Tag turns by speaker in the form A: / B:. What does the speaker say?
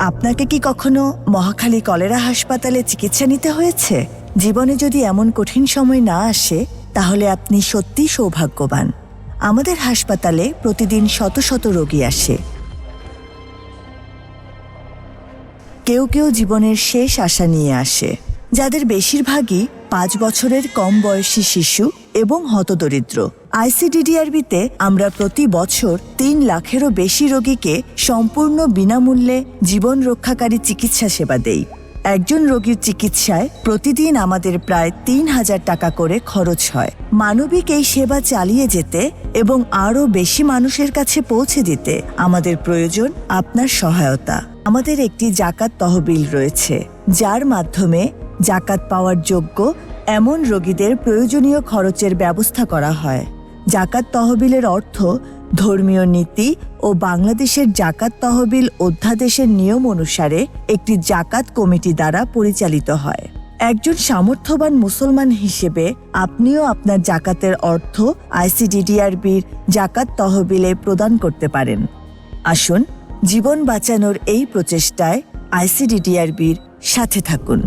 A: আপনাকে কি কখনো মহাখালী কলেরা হাসপাতালে চিকিৎসা নিতে হয়েছে? জীবনে যদি এমন কঠিন সময় না আসে তাহলে আপনি সত্যিই সৌভাগ্যবান। আমাদের হাসপাতালে প্রতিদিন শত শত রোগী আসে। কেউ কেউ জীবনের শেষ আশা নিয়ে আসে, যাদের বেশিরভাগই 5 বছরের কম বয়সী শিশু এবং হতদরিদ্র। আইসিডিডিআরবিতে আমরা প্রতি বছর 3 লাখেরও বেশি রোগীকে সম্পূর্ণ বিনামূল্যে জীবন রক্ষাকারী চিকিৎসা সেবা দেই। একজন রোগীর চিকিৎসায় প্রতিদিন আমাদের প্রায় 3000 টাকা করে খরচ হয়। মানবিক এই সেবা চালিয়ে যেতে এবং আরও বেশি মানুষের কাছে পৌঁছে দিতে আমাদের প্রয়োজন আপনার সহায়তা। আমাদের একটি জাকাত তহবিল রয়েছে, যার মাধ্যমে জাকাত পাওয়ার যোগ্য এমন রোগীদের প্রয়োজনীয় খরচের ব্যবস্থা করা হয়। জাকাত তহবিলের অর্থ ধর্মীয় নীতি ও বাংলাদেশের জাকাত তহবিল অধ্যাদেশের নিয়ম অনুসারে একটি জাকাত কমিটি দ্বারা পরিচালিত হয়। একজন সামর্থ্যবান মুসলমান হিসেবে আপনিও আপনার জাকাতের অর্থ আইসিডিডিআরবির জাকাত তহবিলে প্রদান করতে পারেন। আসুন জীবন বাঁচানোর এই প্রচেষ্টায় আইসিডিডিআরবির সাথে থাকুন।